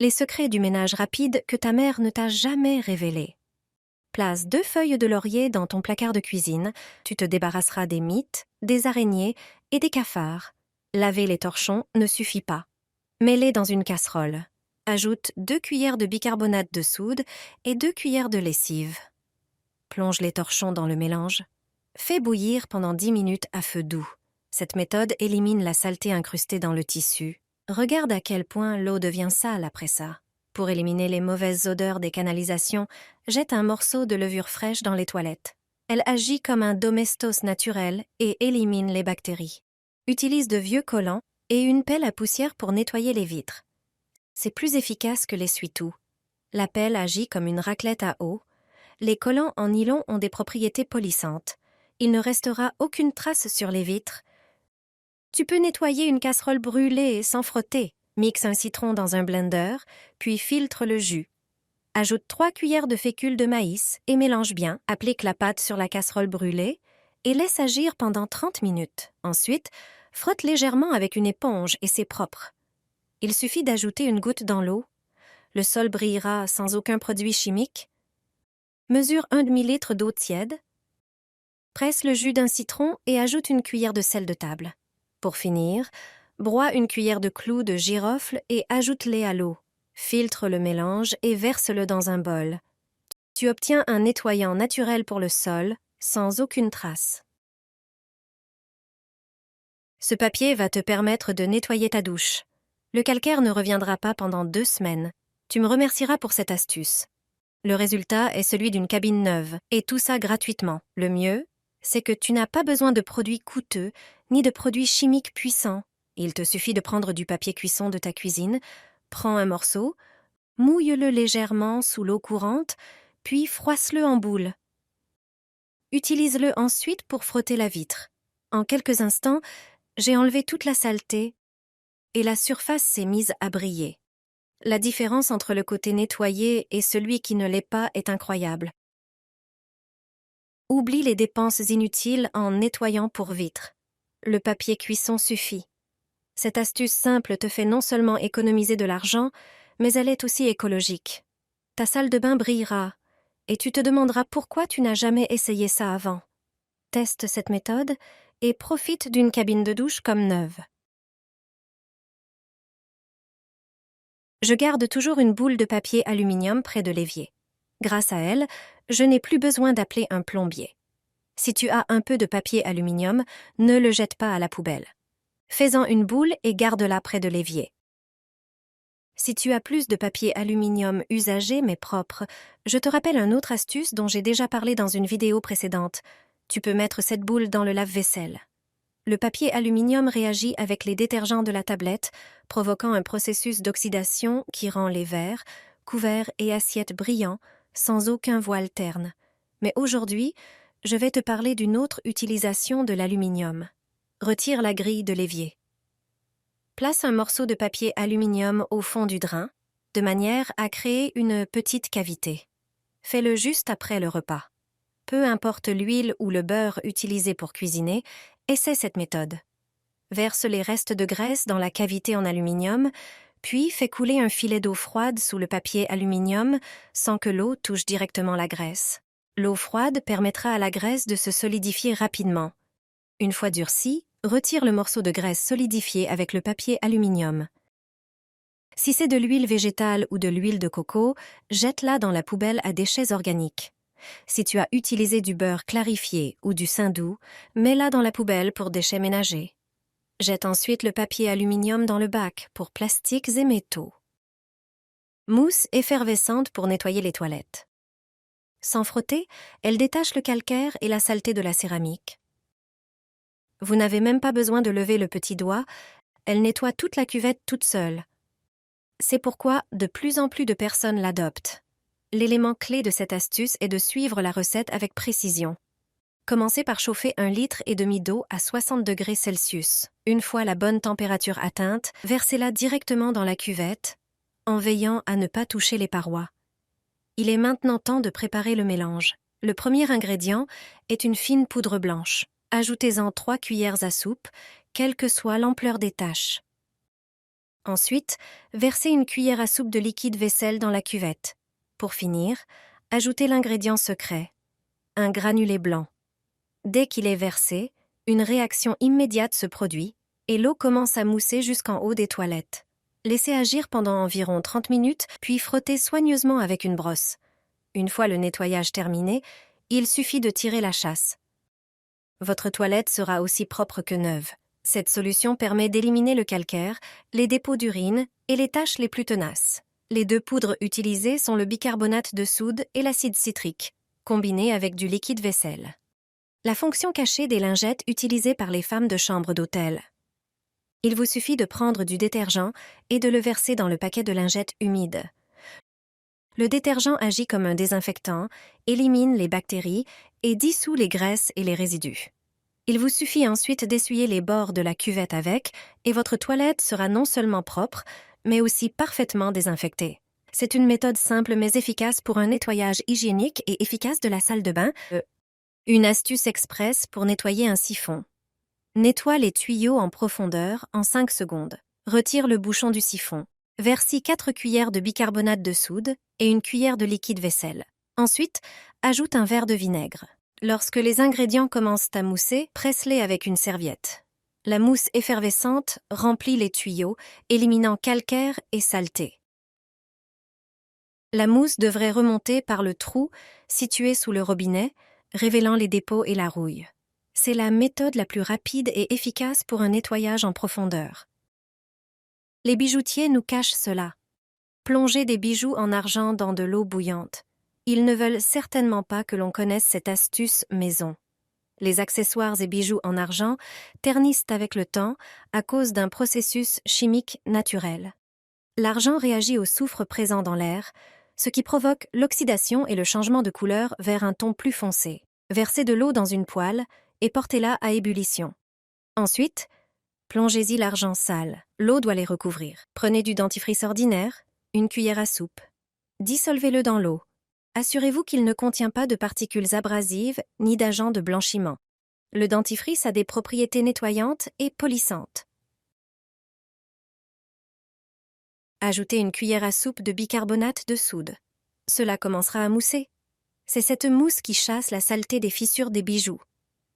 Les secrets du ménage rapide que ta mère ne t'a jamais révélés. Place 2 feuilles de laurier dans ton placard de cuisine. Tu te débarrasseras des mites, des araignées et des cafards. Laver les torchons ne suffit pas. Mets-les dans une casserole. Ajoute 2 cuillères de bicarbonate de soude et 2 cuillères de lessive. Plonge les torchons dans le mélange. Fais bouillir pendant 10 minutes à feu doux. Cette méthode élimine la saleté incrustée dans le tissu. Regarde à quel point l'eau devient sale après ça. Pour éliminer les mauvaises odeurs des canalisations, jette un morceau de levure fraîche dans les toilettes. Elle agit comme un domestos naturel et élimine les bactéries. Utilise de vieux collants et une pelle à poussière pour nettoyer les vitres. C'est plus efficace que l'essuie-tout. La pelle agit comme une raclette à eau. Les collants en nylon ont des propriétés polissantes. Il ne restera aucune trace sur les vitres. Tu peux nettoyer une casserole brûlée sans frotter. Mixe un citron dans un blender, puis filtre le jus. Ajoute 3 cuillères de fécule de maïs et mélange bien. Applique la pâte sur la casserole brûlée et laisse agir pendant 30 minutes. Ensuite, frotte légèrement avec une éponge et c'est propre. Il suffit d'ajouter une goutte dans l'eau. Le sol brillera sans aucun produit chimique. Mesure un demi-litre d'eau tiède. Presse le jus d'un citron et ajoute une cuillère de sel de table. Pour finir, broie une cuillère de clous de girofle et ajoute-les à l'eau. Filtre le mélange et verse-le dans un bol. Tu obtiens un nettoyant naturel pour le sol, sans aucune trace. Ce papier va te permettre de nettoyer ta douche. Le calcaire ne reviendra pas pendant 2 semaines. Tu me remercieras pour cette astuce. Le résultat est celui d'une cabine neuve, et tout ça gratuitement. Le mieux, c'est que tu n'as pas besoin de produits coûteux, ni de produits chimiques puissants. Il te suffit de prendre du papier cuisson de ta cuisine, prends un morceau, mouille-le légèrement sous l'eau courante, puis froisse-le en boule. Utilise-le ensuite pour frotter la vitre. En quelques instants, j'ai enlevé toute la saleté et la surface s'est mise à briller. La différence entre le côté nettoyé et celui qui ne l'est pas est incroyable. Oublie les dépenses inutiles en nettoyant pour vitre. Le papier cuisson suffit. Cette astuce simple te fait non seulement économiser de l'argent, mais elle est aussi écologique. Ta salle de bain brillera, et tu te demanderas pourquoi tu n'as jamais essayé ça avant. Teste cette méthode et profite d'une cabine de douche comme neuve. Je garde toujours une boule de papier aluminium près de l'évier. Grâce à elle, je n'ai plus besoin d'appeler un plombier. Si tu as un peu de papier aluminium, ne le jette pas à la poubelle. Fais-en une boule et garde-la près de l'évier. Si tu as plus de papier aluminium usagé mais propre, je te rappelle une autre astuce dont j'ai déjà parlé dans une vidéo précédente. Tu peux mettre cette boule dans le lave-vaisselle. Le papier aluminium réagit avec les détergents de la tablette, provoquant un processus d'oxydation qui rend les verres, couverts et assiettes brillants, sans aucun voile terne. Mais aujourd'hui, je vais te parler d'une autre utilisation de l'aluminium. Retire la grille de l'évier. Place un morceau de papier aluminium au fond du drain, de manière à créer une petite cavité. Fais-le juste après le repas. Peu importe l'huile ou le beurre utilisé pour cuisiner, essaie cette méthode. Verse les restes de graisse dans la cavité en aluminium, puis fais couler un filet d'eau froide sous le papier aluminium sans que l'eau touche directement la graisse. L'eau froide permettra à la graisse de se solidifier rapidement. Une fois durcie, retire le morceau de graisse solidifié avec le papier aluminium. Si c'est de l'huile végétale ou de l'huile de coco, jette-la dans la poubelle à déchets organiques. Si tu as utilisé du beurre clarifié ou du saindoux, mets-la dans la poubelle pour déchets ménagers. Jette ensuite le papier aluminium dans le bac pour plastiques et métaux. Mousse effervescente pour nettoyer les toilettes. Sans frotter, elle détache le calcaire et la saleté de la céramique. Vous n'avez même pas besoin de lever le petit doigt, elle nettoie toute la cuvette toute seule. C'est pourquoi de plus en plus de personnes l'adoptent. L'élément clé de cette astuce est de suivre la recette avec précision. Commencez par chauffer 1,5 litre d'eau à 60 degrés Celsius. Une fois la bonne température atteinte, versez-la directement dans la cuvette, en veillant à ne pas toucher les parois. Il est maintenant temps de préparer le mélange. Le premier ingrédient est une fine poudre blanche. Ajoutez-en 3 cuillères à soupe, quelle que soit l'ampleur des taches. Ensuite, versez une cuillère à soupe de liquide vaisselle dans la cuvette. Pour finir, ajoutez l'ingrédient secret, un granulé blanc. Dès qu'il est versé, une réaction immédiate se produit et l'eau commence à mousser jusqu'en haut des toilettes. Laissez agir pendant environ 30 minutes, puis frottez soigneusement avec une brosse. Une fois le nettoyage terminé, il suffit de tirer la chasse. Votre toilette sera aussi propre que neuve. Cette solution permet d'éliminer le calcaire, les dépôts d'urine et les taches les plus tenaces. Les deux poudres utilisées sont le bicarbonate de soude et l'acide citrique, combinés avec du liquide vaisselle. La fonction cachée des lingettes utilisées par les femmes de chambre d'hôtel. Il vous suffit de prendre du détergent et de le verser dans le paquet de lingettes humides. Le détergent agit comme un désinfectant, élimine les bactéries et dissout les graisses et les résidus. Il vous suffit ensuite d'essuyer les bords de la cuvette avec, et votre toilette sera non seulement propre, mais aussi parfaitement désinfectée. C'est une méthode simple mais efficace pour un nettoyage hygiénique et efficace de la salle de bain. Une astuce express pour nettoyer un siphon. Nettoie les tuyaux en profondeur en 5 secondes. Retire le bouchon du siphon. Verse 4 cuillères de bicarbonate de soude et une cuillère de liquide vaisselle. Ensuite, ajoute un verre de vinaigre. Lorsque les ingrédients commencent à mousser, presse-les avec une serviette. La mousse effervescente remplit les tuyaux, éliminant calcaire et saleté. La mousse devrait remonter par le trou situé sous le robinet, révélant les dépôts et la rouille. C'est la méthode la plus rapide et efficace pour un nettoyage en profondeur. Les bijoutiers nous cachent cela. Plonger des bijoux en argent dans de l'eau bouillante. Ils ne veulent certainement pas que l'on connaisse cette astuce maison. Les accessoires et bijoux en argent ternissent avec le temps à cause d'un processus chimique naturel. L'argent réagit au soufre présent dans l'air, ce qui provoque l'oxydation et le changement de couleur vers un ton plus foncé. Versez de l'eau dans une poêle et portez-la à ébullition. Ensuite, plongez-y l'argent sale. L'eau doit les recouvrir. Prenez du dentifrice ordinaire, une cuillère à soupe. Dissolvez-le dans l'eau. Assurez-vous qu'il ne contient pas de particules abrasives ni d'agents de blanchiment. Le dentifrice a des propriétés nettoyantes et polissantes. Ajoutez une cuillère à soupe de bicarbonate de soude. Cela commencera à mousser. C'est cette mousse qui chasse la saleté des fissures des bijoux.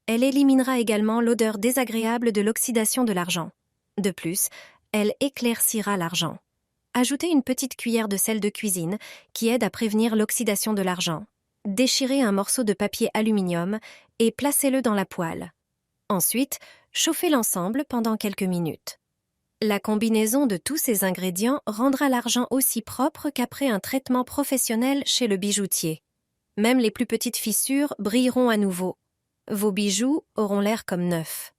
Elle éliminera également l'odeur désagréable de l'oxydation de l'argent. De plus, elle éclaircira l'argent. Ajoutez une petite cuillère de sel de cuisine qui aide à prévenir l'oxydation de l'argent. Déchirez un morceau de papier aluminium et placez-le dans la poêle. Ensuite, chauffez l'ensemble pendant quelques minutes. La combinaison de tous ces ingrédients rendra l'argent aussi propre qu'après un traitement professionnel chez le bijoutier. Même les plus petites fissures brilleront à nouveau. Vos bijoux auront l'air comme neufs.